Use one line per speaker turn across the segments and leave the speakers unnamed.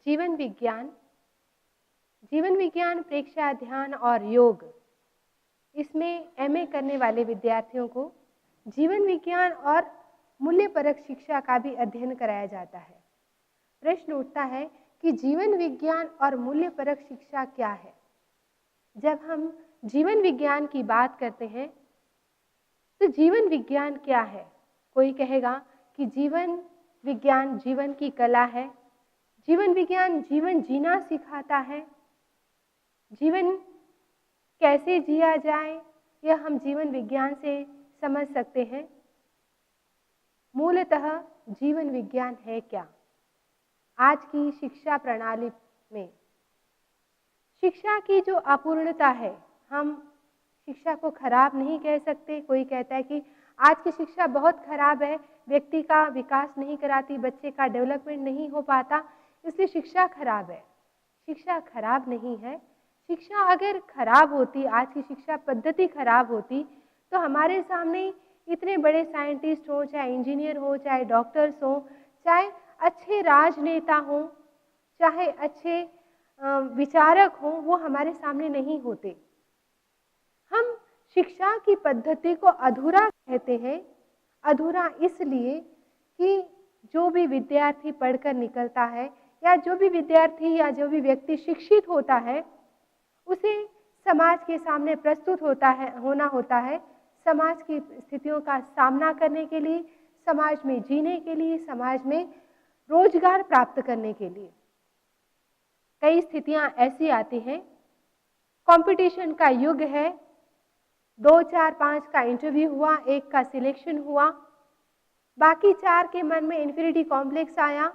जीवन विज्ञान, प्रेक्षा ध्यान और योग, इसमें एमए करने वाले विद्यार्थियों को जीवन विज्ञान और मूल्यपरक शिक्षा का भी अध्ययन कराया जाता है। प्रश्न उठता है कि जीवन विज्ञान और मूल्यपरक शिक्षा क्या है? जब हम जीवन विज्ञान की बात करते हैं तो जीवन विज्ञान क्या है? कोई कहेगा कि जीवन विज्ञान जीवन की कला है, जीवन विज्ञान जीवन जीना सिखाता है, जीवन कैसे जिया जाए यह हम जीवन विज्ञान से समझ सकते हैं। मूलतः जीवन विज्ञान है क्या? आज की शिक्षा प्रणाली में शिक्षा की जो अपूर्णता है, हम शिक्षा को खराब नहीं कह सकते। कोई कहता है कि आज की शिक्षा बहुत खराब है, व्यक्ति का विकास नहीं कराती, बच्चे का डेवलपमेंट नहीं हो पाता, इसलिए शिक्षा खराब है। शिक्षा खराब नहीं है। शिक्षा अगर खराब होती, आज की शिक्षा पद्धति खराब होती, तो हमारे सामने इतने बड़े साइंटिस्ट हो, चाहे इंजीनियर हो, चाहे डॉक्टर्स हो, चाहे अच्छे राजनेता हो, चाहे अच्छे विचारक हो, वो हमारे सामने नहीं होते। हम शिक्षा की पद्धति को अधूरा कहते हैं। अधूरा इसलिए कि जो भी विद्यार्थी पढ़कर निकलता है या जो भी विद्यार्थी या जो भी व्यक्ति शिक्षित होता है, उसे समाज के सामने प्रस्तुत होना होता है, समाज की स्थितियों का सामना करने के लिए, समाज में जीने के लिए, समाज में रोजगार प्राप्त करने के लिए। कई स्थितियां ऐसी आती हैं, कंपटीशन का युग है, 2, 4, 5 का इंटरव्यू हुआ, एक का सिलेक्शन हुआ, बाकी 4 के मन में इन्फीरियरिटी कॉम्प्लेक्स आया,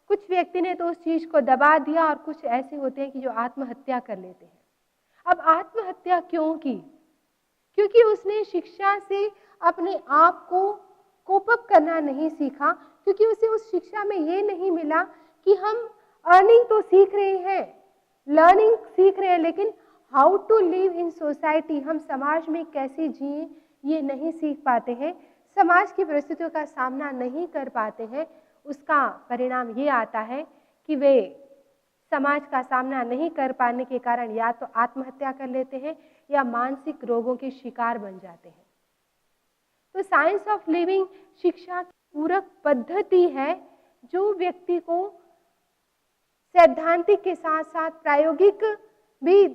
कुछ व्यक्ति ने तो उस चीज को दबा दिया और कुछ ऐसे होते हैं कि जो आत्महत्या कर लेते हैं। अब आत्महत्या क्यों की? क्योंकि उसने शिक्षा से अपने आप को कोप अप करना नहीं सीखा, क्योंकि उसे उस शिक्षा में ये नहीं मिला कि हम अर्निंग तो सीख रहे हैं, लर्निंग सीख रहे हैं, लेकिन how to live in society, हम समाज में कैसे जिए ये नहीं सीख पाते हैं, समाज की परिस्थितियों का सामना नहीं कर पाते हैं। उसका परिणाम ये आता है कि वे समाज का सामना नहीं कर पाने के कारण या तो आत्महत्या कर लेते हैं या मानसिक रोगों के शिकार बन जाते हैं। तो साइंस ऑफ लिविंग शिक्षा की पूरक पद्धति है जो व्यक्ति को सैद्धांतिक के साथ साथ प्रायोगिक भी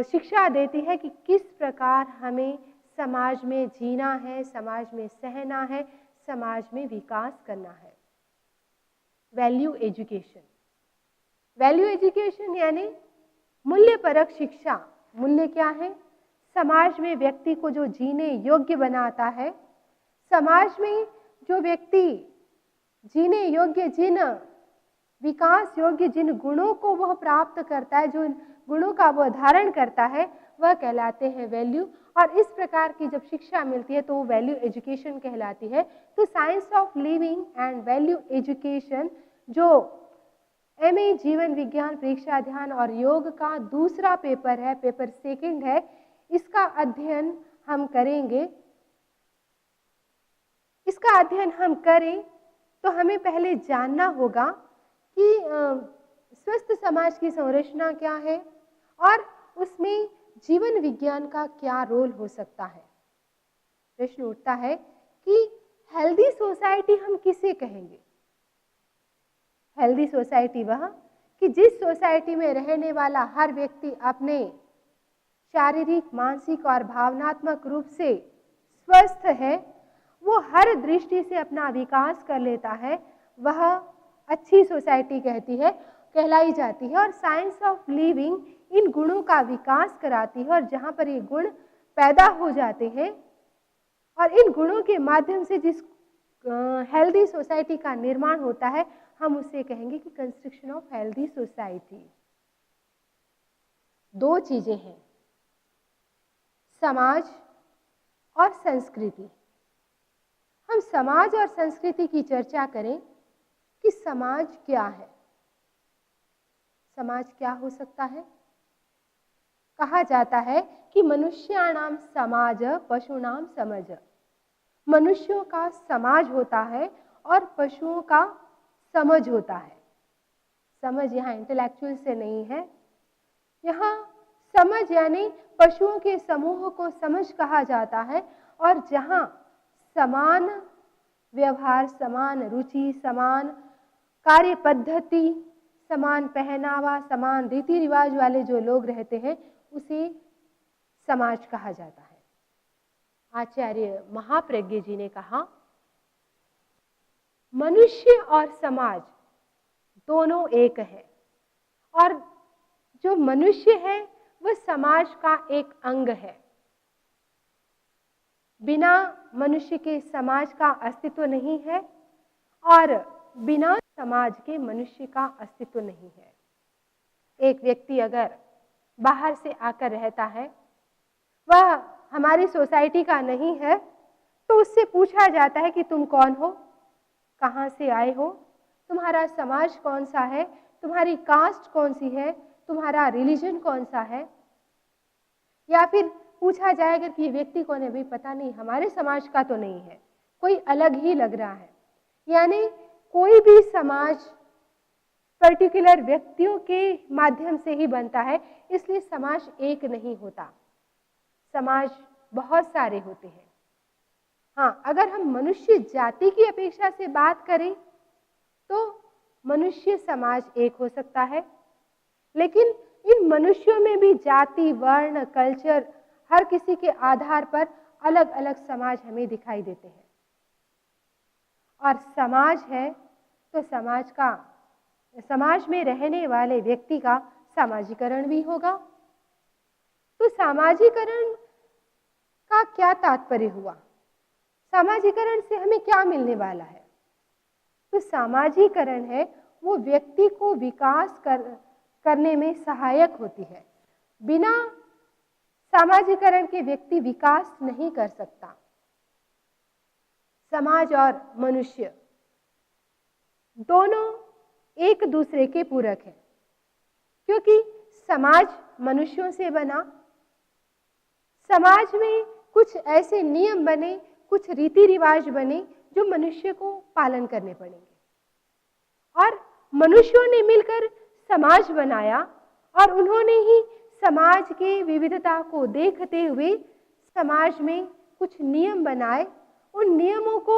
शिक्षा देती है कि किस प्रकार हमें समाज में जीना है, समाज में सहना है, समाज में विकास करना है। वैल्यू एजुकेशन, वैल्यू एजुकेशन यानी मूल्यपरक शिक्षा। मूल्य क्या है? समाज में व्यक्ति को जो जीने योग्य बनाता है, समाज में जो व्यक्ति जीने योग्य, जिन विकास योग्य जिन गुणों को वह प्राप्त करता है, जो गुणों का वह धारण करता है, वह कहलाते हैं वैल्यू। और इस प्रकार की जब शिक्षा मिलती है तो वो वैल्यू एजुकेशन कहलाती है। तो science of living and value education जो एमए जीवन विज्ञान परीक्षा ध्यान और योग का दूसरा पेपर है, पेपर सेकंड है, इसका अध्ययन हम करेंगे। इसका अध्ययन हम करें तो हमें पहले जानना होगा कि स्वस्थ समाज की संरचना क्या है और उसमें जीवन विज्ञान का क्या रोल हो सकता है। प्रश्न उठता है कि हेल्दी सोसाइटी हम किसे कहेंगे? हेल्दी सोसाइटी वह कि जिस सोसाइटी में रहने वाला हर व्यक्ति अपने शारीरिक, मानसिक और भावनात्मक रूप से स्वस्थ है, वो हर दृष्टि से अपना विकास कर लेता है, वह अच्छी सोसाइटी कहलाई जाती है। और साइंस ऑफ लिविंग इन गुणों का विकास कराती है, और जहाँ पर ये गुण पैदा हो जाते हैं और इन गुणों के माध्यम से जिस हेल्दी सोसाइटी का निर्माण होता है, हम उसे कहेंगे कि कंस्ट्रक्शन ऑफ हेल्दी सोसाइटी। 2 चीजें हैं, समाज और संस्कृति। हम समाज और संस्कृति की चर्चा करें कि समाज क्या है। समाज क्या हो सकता है? कहा जाता है कि मनुष्याणाम समाज पशूनाम समज। मनुष्यों का समाज होता है और पशुओं का समझ होता है। समझ यहाँ इंटेलेक्चुअल से नहीं है, यहाँ समझ यानी पशुओं के समूह को समझ कहा जाता है। और जहाँ समान व्यवहार, समान रुचि, समान कार्य पद्धति, समान पहनावा, समान रीति रिवाज वाले जो लोग रहते हैं उसे समाज कहा जाता है। आचार्य महाप्रज्ञ जी ने कहा, मनुष्य और समाज दोनों एक है और जो मनुष्य है वह समाज का एक अंग है। बिना मनुष्य के समाज का अस्तित्व नहीं है और बिना समाज के मनुष्य का अस्तित्व नहीं है। एक व्यक्ति अगर बाहर से आकर रहता है, वह हमारी सोसाइटी का नहीं है, तो उससे पूछा जाता है कि तुम कौन हो, कहाँ से आए हो, तुम्हारा समाज कौन सा है, तुम्हारी कास्ट कौन सी है, तुम्हारा रिलीजन कौन सा है। या फिर पूछा जाएगा कि ये व्यक्ति कौन है, भाई पता नहीं, हमारे समाज का तो नहीं है, कोई अलग ही लग रहा है। यानी कोई भी समाज पर्टिकुलर व्यक्तियों के माध्यम से ही बनता है, इसलिए समाज एक नहीं होता, समाज बहुत सारे होते हैं। हाँ, अगर हम मनुष्य जाति की अपेक्षा से बात करें तो मनुष्य समाज एक हो सकता है, लेकिन इन मनुष्यों में भी जाति, वर्ण, कल्चर, हर किसी के आधार पर अलग अलग समाज हमें दिखाई देते हैं। और समाज है तो समाज में रहने वाले व्यक्ति का सामाजिकरण भी होगा। तो सामाजिकरण का क्या तात्पर्य हुआ? सामाजिकरण से हमें क्या मिलने वाला है? तो सामाजिकरण है वो व्यक्ति को विकास करने में सहायक होती है। बिना सामाजिकरण के व्यक्ति विकास नहीं कर सकता। समाज और मनुष्य दोनों एक दूसरे के पूरक हैं, क्योंकि समाज मनुष्यों से बना। समाज में कुछ ऐसे नियम बने, कुछ रीति रिवाज बने जो मनुष्य को पालन करने पड़ेंगे, और मनुष्यों ने मिलकर समाज बनाया और उन्होंने ही समाज की विविधता को देखते हुए समाज में कुछ नियम बनाए। उन नियमों को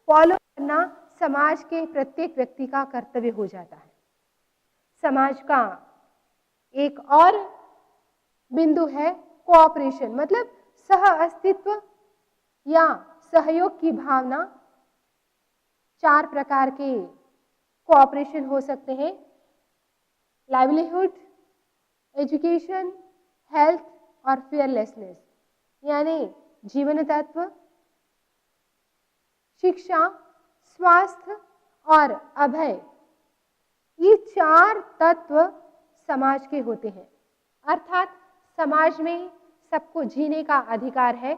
फॉलो करना समाज के प्रत्येक व्यक्ति का कर्तव्य हो जाता है। समाज का एक और बिंदु है कोऑपरेशन, मतलब सह अस्तित्व या सहयोग की भावना। 4 प्रकार के कोऑपरेशन हो सकते हैं: लाइवलीहुड, एजुकेशन, हेल्थ और फियरलेसनेस, यानी जीवन तत्व, शिक्षा, स्वास्थ्य और अभय। ये 4 तत्व समाज के होते हैं। अर्थात समाज में सबको जीने का अधिकार है,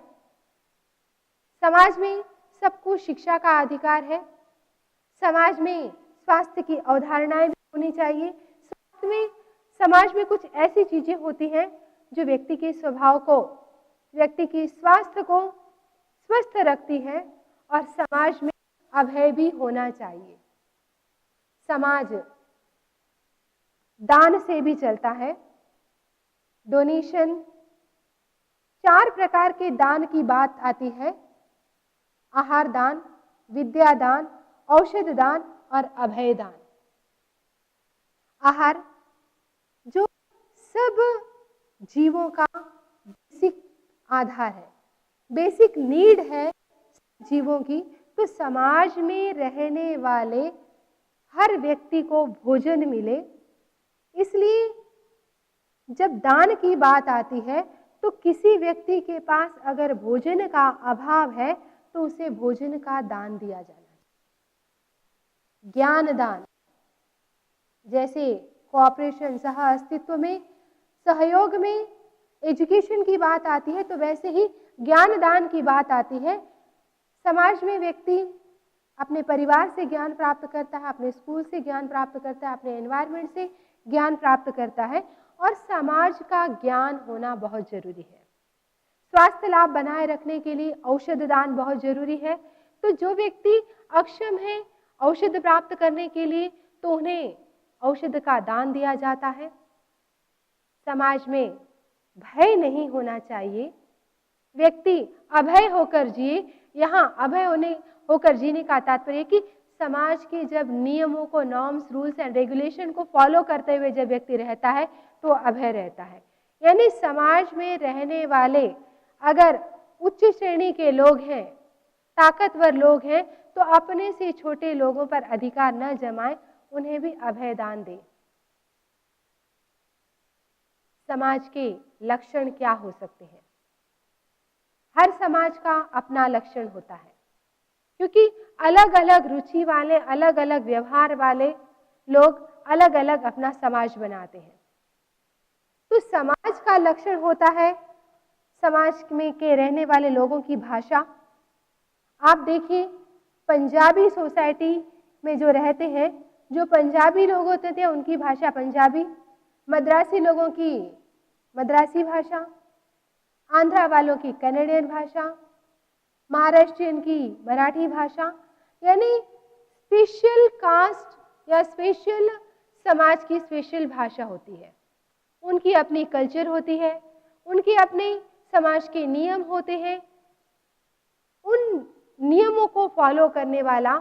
समाज में सबको शिक्षा का अधिकार है, समाज में स्वास्थ्य की अवधारणाएं भी होनी चाहिए। साथ में समाज में कुछ ऐसी चीजें होती हैं जो व्यक्ति के स्वभाव को, व्यक्ति की स्वास्थ्य को स्वस्थ रखती है, और समाज में अभय भी होना चाहिए। समाज दान से भी चलता है, डोनेशन। 4 प्रकार के दान की बात आती है: आहार दान, विद्या दान, औषध दान और अभय दान। आहार जो सब जीवों का बेसिक आधार है, बेसिक नीड है जीवों की, तो समाज में रहने वाले हर व्यक्ति को भोजन मिले। इसलिए जब दान की बात आती है तो किसी व्यक्ति के पास अगर भोजन का अभाव है तो उसे भोजन का दान दिया जाना चाहिए। ज्ञान दान, जैसे कोऑपरेशन, सह अस्तित्व में, सहयोग में एजुकेशन की बात आती है, तो वैसे ही ज्ञान दान की बात आती है। समाज में व्यक्ति अपने परिवार से ज्ञान प्राप्त करता है, अपने स्कूल से ज्ञान प्राप्त करता है, अपने एनवायरनमेंट से ज्ञान प्राप्त करता है, और समाज का ज्ञान होना बहुत जरूरी है। स्वास्थ्य लाभ बनाए रखने के लिए औषध दान बहुत जरूरी है। तो जो व्यक्ति अक्षम है औषध प्राप्त करने के लिए, तो उन्हें औषध का दान दिया जाता है। समाज में भय नहीं होना चाहिए, व्यक्ति अभय होकर जिए। यहाँ अभय होकर जीने का तात्पर्य कि समाज के जब नियमों को, नॉर्म्स, रूल्स एंड रेगुलेशन को फॉलो करते हुए जब व्यक्ति रहता है तो अभय रहता है। यानी समाज में रहने वाले अगर उच्च श्रेणी के लोग हैं, ताकतवर लोग हैं, तो अपने से छोटे लोगों पर अधिकार न जमाएं, उन्हें भी अभय दान दें। समाज के लक्षण क्या हो सकते हैं? हर समाज का अपना लक्षण होता है, क्योंकि अलग अलग रुचि वाले, अलग अलग व्यवहार वाले लोग अलग अलग अपना समाज बनाते हैं। तो समाज का लक्षण होता है समाज में के रहने वाले लोगों की भाषा। आप देखिए, पंजाबी सोसाइटी में जो रहते हैं, जो पंजाबी लोग होते थे उनकी भाषा पंजाबी, मद्रासी लोगों की मद्रासी भाषा, आंध्रा वालों की कनेडियन भाषा, महाराष्ट्रियन की मराठी भाषा। यानी स्पेशल कास्ट या स्पेशल समाज की स्पेशल भाषा होती है, उनकी अपनी कल्चर होती है, उनके अपने समाज के नियम होते हैं। उन नियमों को फॉलो करने वाला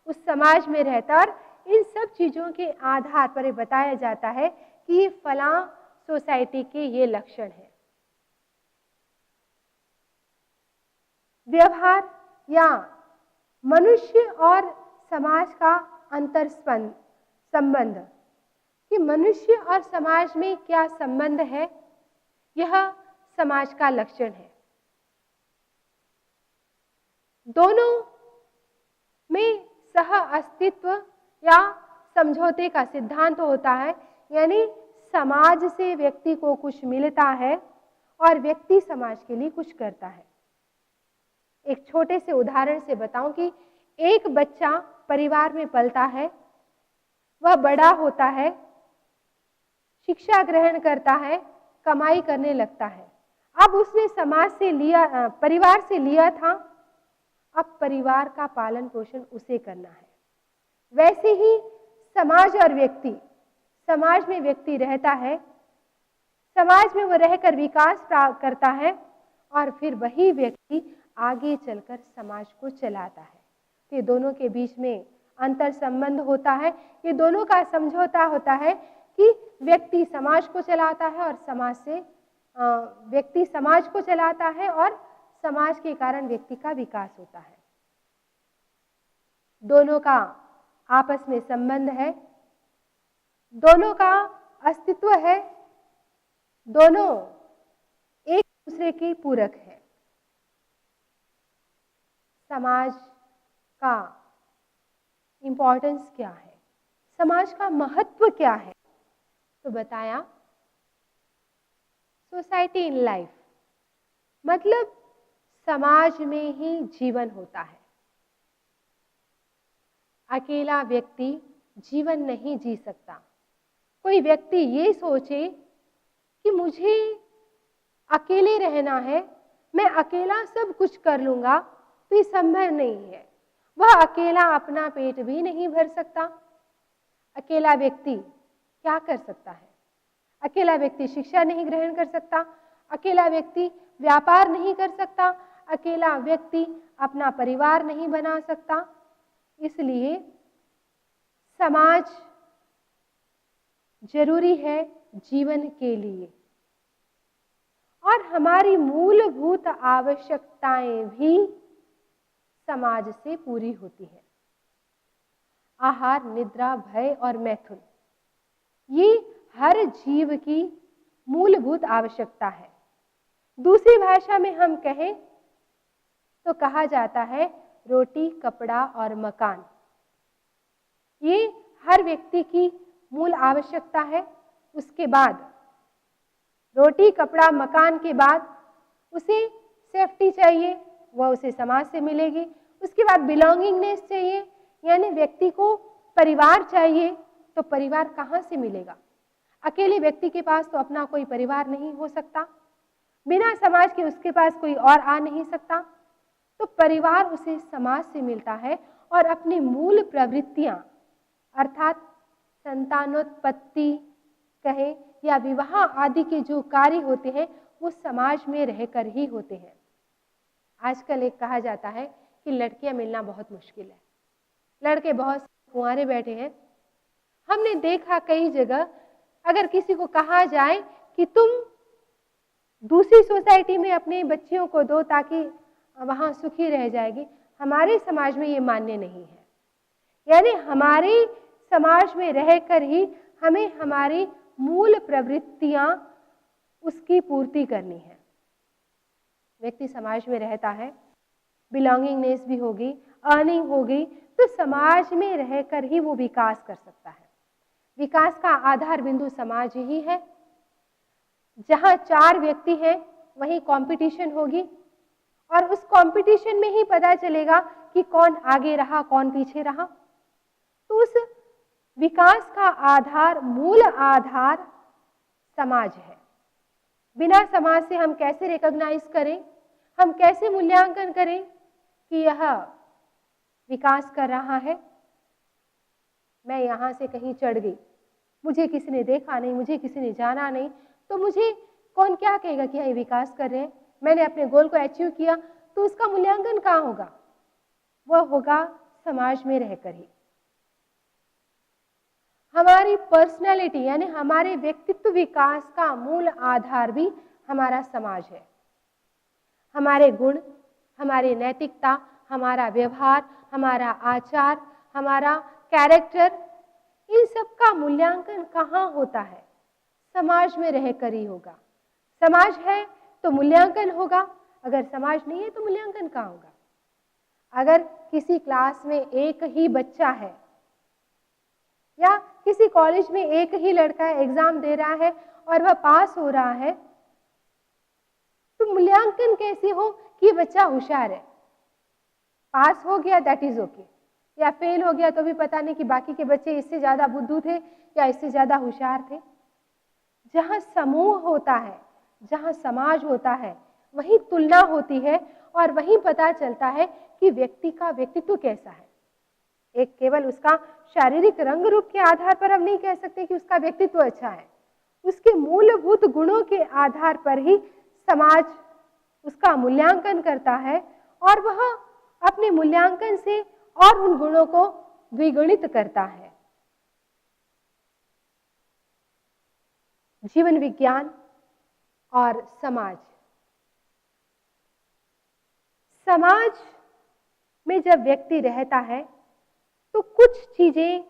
उस समाज में रहता, और इन सब चीजों के आधार पर बताया जाता है कि ये फलां सोसाइटी के ये लक्षण हैं। व्यवहार या मनुष्य और समाज का अंतर संबंध, कि मनुष्य और समाज में क्या संबंध है, यह समाज का लक्षण है। दोनों में सह अस्तित्व या समझौते का सिद्धांत होता है, यानी समाज से व्यक्ति को कुछ मिलता है और व्यक्ति समाज के लिए कुछ करता है। एक छोटे से उदाहरण से बताऊं कि एक बच्चा परिवार में पलता है, वह बड़ा होता है, शिक्षा ग्रहण करता है, कमाई करने लगता है। अब उसने समाज से लिया, परिवार से लिया था, अब परिवार का पालन पोषण उसे करना है। वैसे ही समाज और व्यक्ति, समाज में व्यक्ति रहता है, समाज में वो रहकर विकास प्राप्त करता है, और फिर वही व्यक्ति आगे चलकर समाज को चलाता है। तो ये दोनों के बीच में अंतर संबंध होता है, ये दोनों का समझौता होता है कि व्यक्ति समाज को चलाता है और समाज से व्यक्ति समाज को चलाता है, और समाज के कारण व्यक्ति का विकास होता है। दोनों का आपस में संबंध है, दोनों का अस्तित्व है, दोनों एक दूसरे के पूरक है। समाज का इंपॉर्टेंस क्या है, समाज का महत्व क्या है? तो बताया, सोसाइटी इन लाइफ, मतलब समाज में ही जीवन होता है। अकेला व्यक्ति जीवन नहीं जी सकता। कोई व्यक्ति ये सोचे कि मुझे अकेले रहना है, मैं अकेला सब कुछ कर लूंगा, तो ये संभव नहीं है। वह अकेला अपना पेट भी नहीं भर सकता। अकेला व्यक्ति क्या कर सकता है? अकेला व्यक्ति शिक्षा नहीं ग्रहण कर सकता, अकेला व्यक्ति व्यापार नहीं कर सकता, अकेला व्यक्ति अपना परिवार नहीं बना सकता। इसलिए समाज जरूरी है जीवन के लिए, और हमारी मूलभूत आवश्यकताएं भी समाज से पूरी होती है। आहार, निद्रा, भय और मैथुन, ये हर जीव की मूलभूत आवश्यकता है। दूसरी भाषा में हम कहें तो कहा जाता है रोटी, कपड़ा और मकान। ये हर व्यक्ति की मूल आवश्यकता है। उसके बाद रोटी, कपड़ा, मकान के बाद उसे सेफ्टी चाहिए, वह उसे समाज से मिलेगी। उसके बाद बिलोंगिंगनेस चाहिए, यानी व्यक्ति को परिवार चाहिए। तो परिवार कहाँ से मिलेगा? अकेले व्यक्ति के पास तो अपना कोई परिवार नहीं हो सकता, बिना समाज के उसके पास कोई और आ नहीं सकता। तो परिवार उसे समाज से मिलता है, और अपनी मूल प्रवृत्तियां अर्थात संतानोत्पत्ति कहें या विवाह आदि के जो कार्य होते हैं वो समाज में रहकर ही होते हैं। आजकल एक कहा जाता है कि लड़कियां मिलना बहुत मुश्किल है, लड़के बहुत कुंवारे बैठे हैं। हमने देखा कई जगह, अगर किसी को कहा जाए कि तुम दूसरी सोसाइटी में अपने बच्चियों को दो ताकि वहां सुखी रह जाएगी, हमारे समाज में ये मान्य नहीं है। यानी हमारे समाज में रहकर ही हमें हमारी मूल प्रवृत्तियां उसकी पूर्ति करनी है। व्यक्ति समाज में रहता है, बिलोंगिंगनेस भी होगी, अर्निंग होगी, तो समाज में रहकर ही वो विकास कर सकता है। विकास का आधार बिंदु समाज ही है। जहां 4 व्यक्ति हैं वहीं कंपटीशन होगी और उस कंपटीशन में ही पता चलेगा कि कौन आगे रहा, कौन पीछे रहा। तो उस विकास का आधार, मूल आधार समाज है। बिना समाज से हम कैसे रिकॉग्नाइज करें, हम कैसे मूल्यांकन करें कि यह विकास कर रहा है। मैं यहां से कहीं चढ़ गई, मुझे किसी ने देखा नहीं, मुझे किसी ने जाना नहीं, तो मुझे कौन क्या कहेगा कि यह विकास कर रहे हैं। मैंने अपने गोल को अचीव किया, तो उसका मूल्यांकन कहाँ होगा? वह होगा समाज में रहकर ही। हमारी पर्सनैलिटी यानी हमारे व्यक्तित्व विकास का मूल आधार भी हमारा समाज है। हमारे गुण, हमारी नैतिकता, हमारा व्यवहार, हमारा आचार, हमारा कैरेक्टर, इन सब का मूल्यांकन कहाँ होता है? समाज में रहकर ही होगा। समाज है तो मूल्यांकन होगा, अगर समाज नहीं है तो मूल्यांकन कहाँ होगा? अगर किसी क्लास में एक ही बच्चा है या किसी कॉलेज में एक ही लड़का एग्जाम दे रहा है और वह पास हो रहा है, तो मूल्यांकन कैसे हो कि बच्चा होशियार है? पास हो गया दैट इज ओके, या फेल हो गया तो भी पता नहीं कि बाकी के बच्चे इससे ज्यादा बुद्धू थे या इससे ज्यादा होशियार थे। जहां समूह होता है, जहां समाज होता है, वहीं तुलना होती है और वहीं पता चलता है कि व्यक्ति का व्यक्तित्व कैसा है। एक केवल उसका शारीरिक रंग रूप के आधार पर हम नहीं कह सकते कि उसका व्यक्तित्व अच्छा है। उसके मूलभूत गुणों के आधार पर ही समाज उसका मूल्यांकन करता है और वह अपने मूल्यांकन से और उन गुणों को द्विगुणित करता है। जीवन विज्ञान और समाज। समाज में जब व्यक्ति रहता है तो कुछ चीजें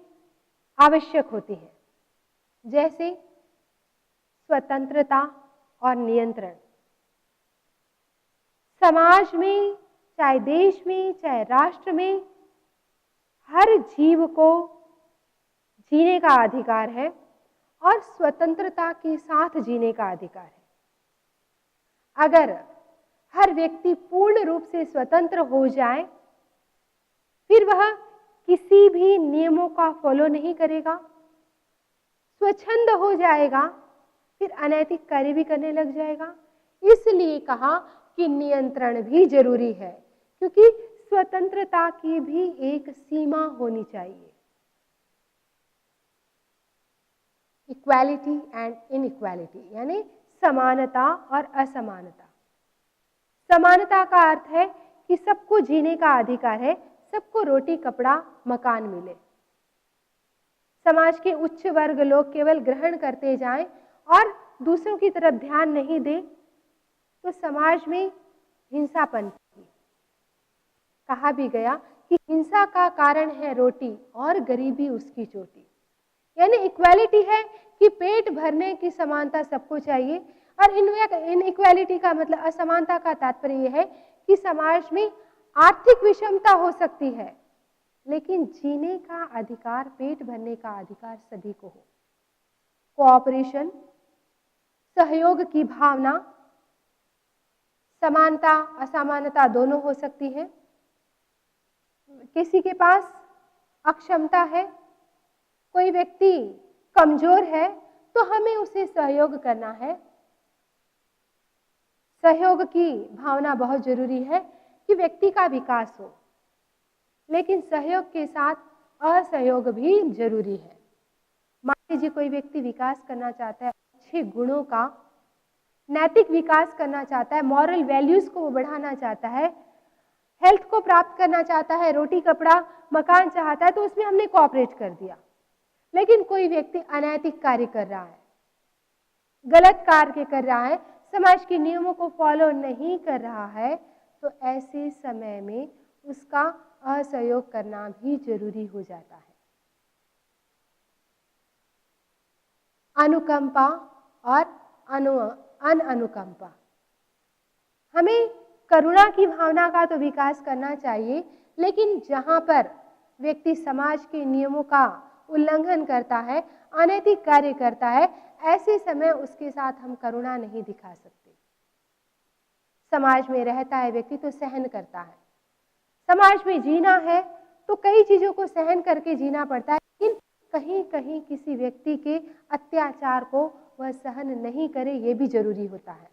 आवश्यक होती हैं, जैसे स्वतंत्रता और नियंत्रण। समाज में, चाहे देश में, चाहे राष्ट्र में, हर जीव को जीने का अधिकार है और स्वतंत्रता के साथ जीने का अधिकार है। अगर हर व्यक्ति पूर्ण रूप से स्वतंत्र हो जाए, फिर वह किसी भी नियमों का फॉलो नहीं करेगा, स्वच्छंद हो जाएगा, फिर अनैतिक कार्य भी करने लग जाएगा। इसलिए कहा कि नियंत्रण भी जरूरी है, क्योंकि स्वतंत्रता की भी एक सीमा होनी चाहिए। इक्वालिटी एंड इनइक्वालिटी यानी समानता और असमानता। समानता का अर्थ है कि सबको जीने का अधिकार है, सबको रोटी कपड़ा मकान मिले। समाज के उच्च वर्ग लोग केवल ग्रहण करते जाएं और दूसरों की तरफ ध्यान नहीं दें तो समाज में हिंसा पनपेगी। कहा भी गया कि हिंसा का कारण है रोटी और गरीबी उसकी चोटी। यानी इक्वालिटी है कि पेट भरने की समानता सबको चाहिए, और इनइक्वालिटी का मतलब असमानता का तात्पर्य यह है कि समाज में आर्थिक विषमता हो सकती है, लेकिन जीने का अधिकार, पेट भरने का अधिकार सभी को हो। कोऑपरेशन, सहयोग की भावना, समानता असमानता दोनों हो सकती है। किसी के पास अक्षमता है, कोई व्यक्ति कमजोर है, तो हमें उसे सहयोग करना है। सहयोग की भावना बहुत जरूरी है कि व्यक्ति का विकास हो, लेकिन सहयोग के साथ असहयोग भी जरूरी है। लीजिए कोई व्यक्ति विकास करना चाहता है, अच्छे गुणों का, नैतिक विकास करना चाहता है, मॉरल वैल्यूज को वो बढ़ाना चाहता है, हेल्थ को प्राप्त करना चाहता है, रोटी कपड़ा मकान चाहता है, तो उसमें हमने कोऑपरेट कर दिया। लेकिन कोई व्यक्ति अनैतिक कार्य कर रहा है, गलत कार्य कर रहा है, समाज के नियमों को फॉलो नहीं कर रहा है, तो ऐसे समय में उसका असहयोग करना भी जरूरी हो जाता है। अनुकंपा और अनअनुकंपा, हमें करुणा की भावना का तो विकास करना चाहिए, लेकिन जहां पर व्यक्ति समाज के नियमों का उल्लंघन करता है, अनैतिक कार्य करता है, ऐसे समय उसके साथ हम करुणा नहीं दिखा सकते। समाज में रहता है व्यक्ति तो सहन करता है, समाज में जीना है तो कई चीजों को सहन करके जीना पड़ता है, लेकिन कहीं कहीं किसी व्यक्ति के अत्याचार को वह सहन नहीं करे, ये भी जरूरी होता है।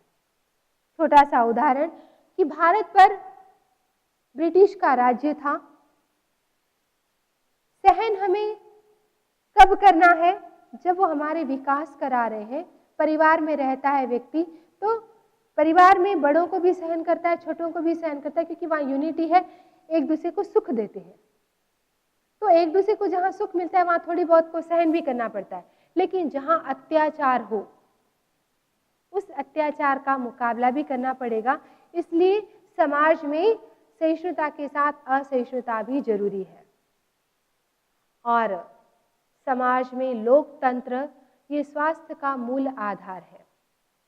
छोटा सा उदाहरण कि भारत पर ब्रिटिश का राज्य था, सहन हमें कब करना है? जब वो हमारे विकास करा रहे हैं। परिवार में रहता है व्यक्ति तो परिवार में बड़ों को भी सहन करता है, छोटों को भी सहन करता है, क्योंकि वहाँ यूनिटी है, एक दूसरे को सुख देते हैं। तो एक दूसरे को जहाँ सुख मिलता है वहाँ थोड़ी बहुत को सहन भी करना पड़ता है, लेकिन जहाँ अत्याचार हो उस अत्याचार का मुकाबला भी करना पड़ेगा। इसलिए समाज में सहिष्णुता के साथ असहिष्णुता भी जरूरी है। और समाज में लोकतंत्र ये स्वास्थ्य का मूल आधार है।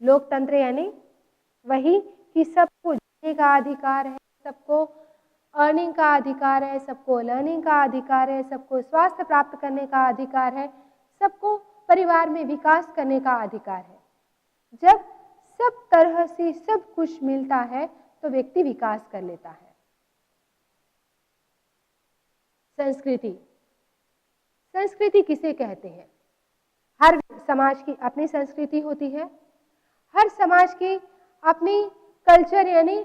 लोकतंत्र यानी वही कि सबको जीने का अधिकार है, सबको अर्निंग का अधिकार है, सबको लर्निंग का अधिकार है, सबको स्वास्थ्य प्राप्त करने का अधिकार है, सबको परिवार में विकास करने का अधिकार है। जब सब तरह से सब कुछ मिलता है तो व्यक्ति विकास कर लेता है। संस्कृति, संस्कृति किसे कहते हैं? हर समाज की अपनी संस्कृति होती है, हर समाज की अपनी कल्चर यानी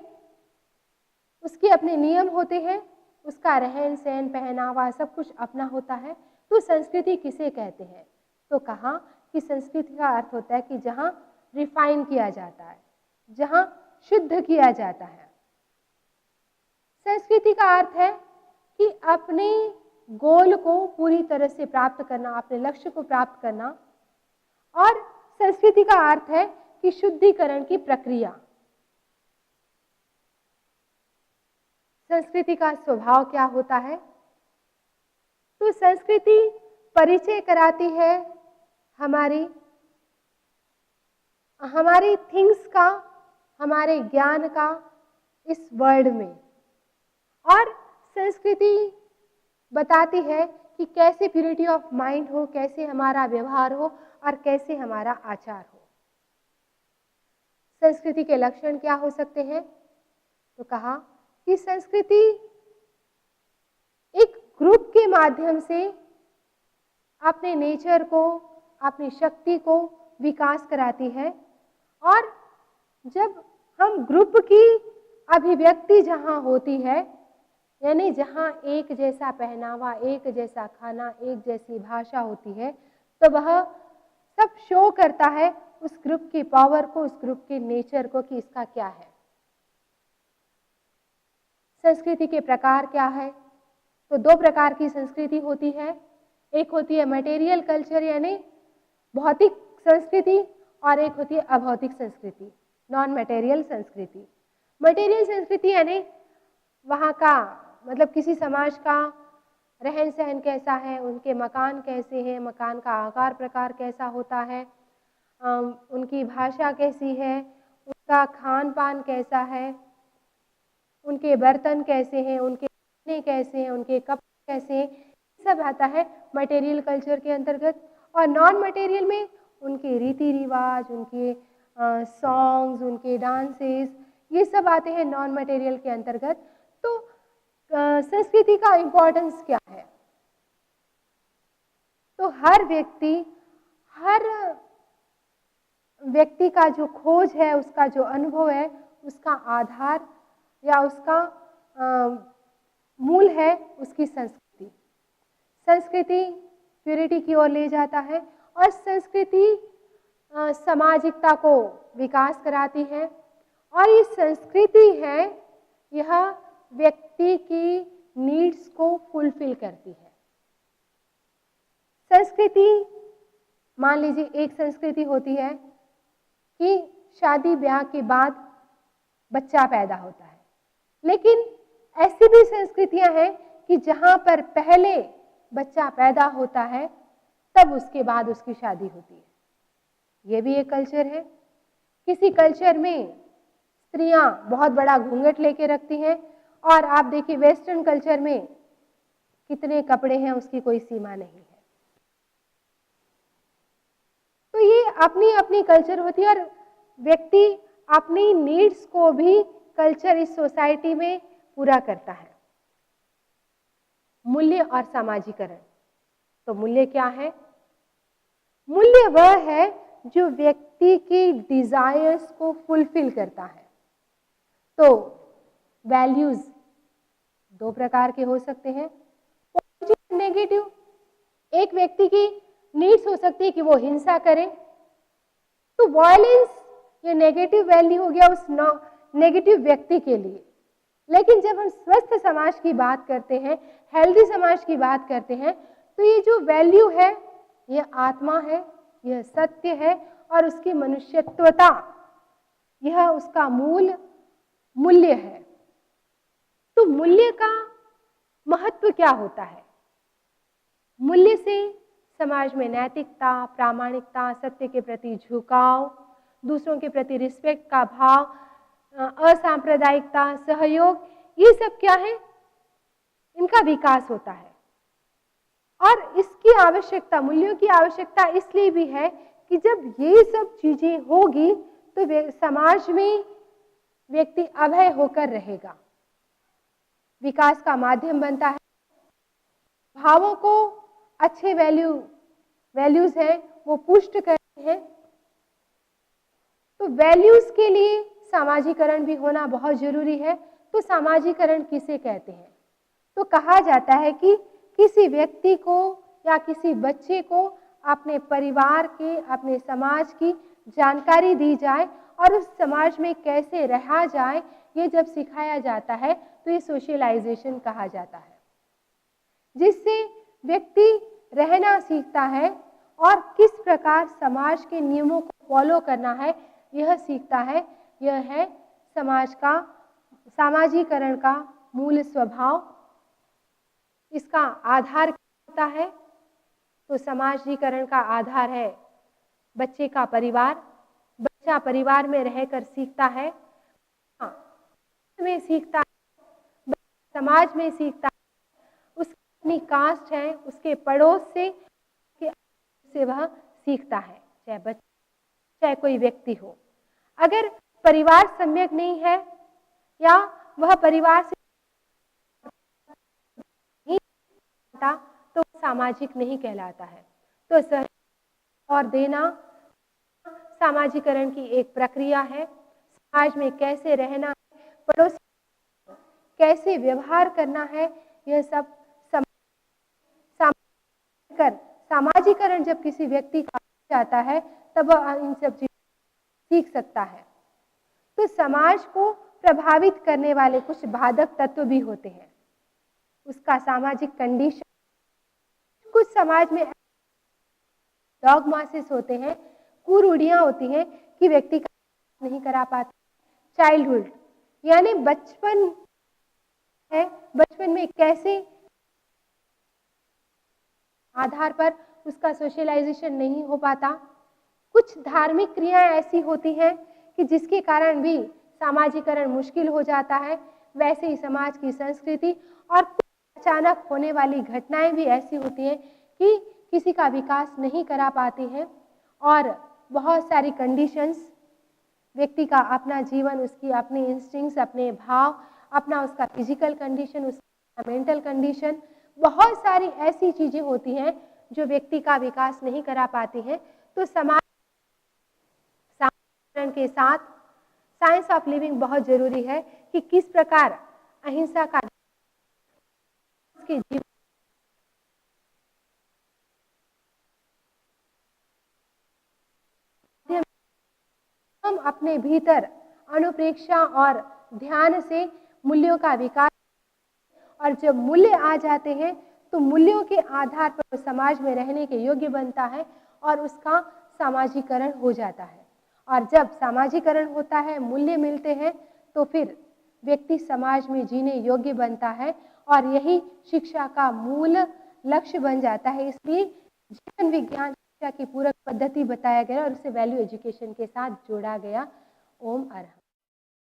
उसके अपने नियम होते हैं, उसका रहन सहन पहनावा सब कुछ अपना होता है। तो संस्कृति किसे कहते हैं? तो कहा कि संस्कृति का अर्थ होता है कि जहाँ रिफाइन किया जाता है, जहाँ शुद्ध किया जाता है। संस्कृति का अर्थ है कि अपने गोल को पूरी तरह से प्राप्त करना, अपने लक्ष्य को प्राप्त करना। और संस्कृति का अर्थ है कि शुद्धिकरण की प्रक्रिया। संस्कृति का स्वभाव क्या होता है? तो संस्कृति परिचय कराती है हमारी थिंग्स का, हमारे ज्ञान का इस वर्ल्ड में। और संस्कृति बताती है कि कैसे प्यूरिटी ऑफ माइंड हो, कैसे हमारा व्यवहार हो और कैसे हमारा आचार हो। संस्कृति के लक्षण क्या हो सकते हैं? तो कहा कि संस्कृति एक ग्रुप के माध्यम से अपने नेचर को, अपनी शक्ति को विकास कराती है। और जब हम ग्रुप की अभिव्यक्ति जहां होती है, यानी जहां एक जैसा पहनावा, एक जैसा खाना, एक जैसी भाषा होती है, तो वह सब शो करता है उस ग्रुप की पावर को, उस ग्रुप के नेचर को कि इसका क्या है। संस्कृति के प्रकार क्या है? तो दो प्रकार की संस्कृति होती है। एक होती है मटेरियल कल्चर यानी भौतिक संस्कृति, और एक होती है अभौतिक संस्कृति, नॉन मटेरियल संस्कृति। मटेरियल संस्कृति यानी वहाँ का मतलब किसी समाज का रहन सहन कैसा है, उनके मकान कैसे हैं, मकान का आकार प्रकार कैसा होता है, उनकी भाषा कैसी है, उनका खान पान कैसा है, उनके बर्तन कैसे हैं, उनके खाने कैसे हैं, उनके कपड़े कैसे हैं, सब आता है मटेरियल कल्चर के अंतर्गत। और नॉन मटेरियल में उनके रीति रिवाज, उनके सॉन्ग्स, उनके डांसेस, ये सब आते हैं नॉन मटेरियल के अंतर्गत। तो संस्कृति का इम्पोर्टेंस क्या है? तो हर व्यक्ति का जो खोज है, उसका जो अनुभव है, उसका आधार या उसका मूल है उसकी संस्कृति। संस्कृति प्यूरिटी की ओर ले जाता है और संस्कृति सामाजिकता को विकास कराती है। और ये संस्कृति है, यह व्यक्ति की नीड्स को फुलफिल करती है। संस्कृति, मान लीजिए एक संस्कृति होती है कि शादी ब्याह के बाद बच्चा पैदा होता है, लेकिन ऐसी भी संस्कृतियां हैं कि जहां पर पहले बच्चा पैदा होता है तब उसके बाद उसकी शादी होती है। ये भी एक कल्चर है। किसी कल्चर में स्त्रियां बहुत बड़ा घूंघट लेके रखती हैं, और आप देखिए वेस्टर्न कल्चर में कितने कपड़े हैं उसकी कोई सीमा नहीं है। तो ये अपनी अपनी कल्चर होती है, और व्यक्ति अपनी नीड्स को भी कल्चर इस सोसाइटी में पूरा करता है। मूल्य और सामाजिकरण। तो मूल्य क्या है? मूल्य वह है जो व्यक्ति की डिजायर्स को फुलफिल करता है। तो वैल्यूज दो प्रकार के हो सकते हैं, पॉजिटिव, नेगेटिव। एक व्यक्ति की नीड्स हो सकती है कि वो हिंसा करे, तो वायलेंस ये नेगेटिव वैल्यू हो गया उस नेगेटिव व्यक्ति के लिए। लेकिन जब हम स्वस्थ समाज की बात करते हैं, हेल्दी समाज की बात करते हैं, तो ये जो वैल्यू है यह आत्मा है, यह सत्य है, और उसकी मनुष्यत्वता, यह उसका मूल मूल्य है। तो मूल्य का महत्व क्या होता है? मूल्य से समाज में नैतिकता, प्रामाणिकता, सत्य के प्रति झुकाव, दूसरों के प्रति रिस्पेक्ट का भाव, असांप्रदायिकता, सहयोग, ये सब क्या है? इनका विकास होता है। और इसकी आवश्यकता, मूल्यों की आवश्यकता इसलिए भी है कि जब ये सब चीजें होगी तो समाज में व्यक्ति अभय होकर रहेगा, विकास का माध्यम बनता है। भावों को अच्छे वैल्यूज है वो पुष्ट करते हैं। तो वैल्यूज के लिए सामाजिकरण भी होना बहुत जरूरी है। तो सामाजिकरण किसे कहते हैं? तो कहा जाता है कि किसी व्यक्ति को या किसी बच्चे को अपने परिवार के, अपने समाज की जानकारी दी जाए, और उस समाज में कैसे रहा जाए ये जब सिखाया जाता है तो ये सोशलाइजेशन कहा जाता है, जिससे व्यक्ति रहना सीखता है और किस प्रकार समाज के नियमों को फॉलो करना है यह सीखता है। यह है समाज का, सामाजिकरण का मूल स्वभाव। इसका आधार क्या होता है? तो सामाजिकरण का आधार है बच्चे का परिवार। बच्चा परिवार में रहकर सीखता है, में सीखता है, समाज में सीखता है, उसकी अपनी कास्ट है, उसके पड़ोस से वह सीखता है, चाहे बच्चा चाहे कोई व्यक्ति हो। अगर परिवार सम्यक नहीं है या वह परिवार से नहीं तो सामाजिक नहीं कहलाता है। तो सहयोग और देना सामाजिकरण की एक प्रक्रिया है। समाज में कैसे रहना है, पड़ोसी कैसे व्यवहार करना है, यह सब सामाजिकरण जब किसी व्यक्ति का जाता है तब वह इन सब चीजों सीख सकता है। तो समाज को प्रभावित करने वाले कुछ बाधक तत्व भी होते हैं, उसका सामाजिक कंडीशन। कुछ समाज में डॉगमासिस होते हैं, कुरूढ़ियां होती हैं कि व्यक्ति का नहीं करा पाते। चाइल्डहुड यानी बचपन है, बचपन में कैसे आधार पर उसका सोशलाइजेशन नहीं हो पाता। कुछ धार्मिक क्रियाएं ऐसी होती हैं कि जिसके कारण भी सामाजिकरण मुश्किल हो जाता है। वैसे ही समाज की संस्कृति और कुछ अचानक होने वाली घटनाएं भी ऐसी होती हैं कि किसी का विकास नहीं करा पाती हैं, और बहुत सारी कंडीशंस, व्यक्ति का अपना जीवन, उसकी अपनी इंस्टिंक्ट्स, अपने भाव, अपना उसका फिजिकल कंडीशन, उसका मेंटल कंडीशन, बहुत सारी ऐसी चीजें होती हैं जो व्यक्ति का विकास नहीं करा पाती हैं। तो समाज के साथ साइंस ऑफ लिविंग बहुत जरूरी है कि किस प्रकार अहिंसा का उसके जीवन अपने भीतर अनुप्रेक्षा और ध्यान से मूल्यों का विकास, और जब मूल्य आ जाते हैं तो मूल्यों के आधार पर समाज में रहने के योग्य बनता है और उसका सामाजिकरण हो जाता है। और जब सामाजिकरण होता है, मूल्य मिलते हैं, तो फिर व्यक्ति समाज में जीने योग्य बनता है और यही शिक्षा का मूल लक्ष्य बन जाता है। इसलिए जीवन विज्ञान शिक्षा की पूरक पद्धति बताया गया और उसे वैल्यू एजुकेशन के साथ जोड़ा गया। ओम अरहम।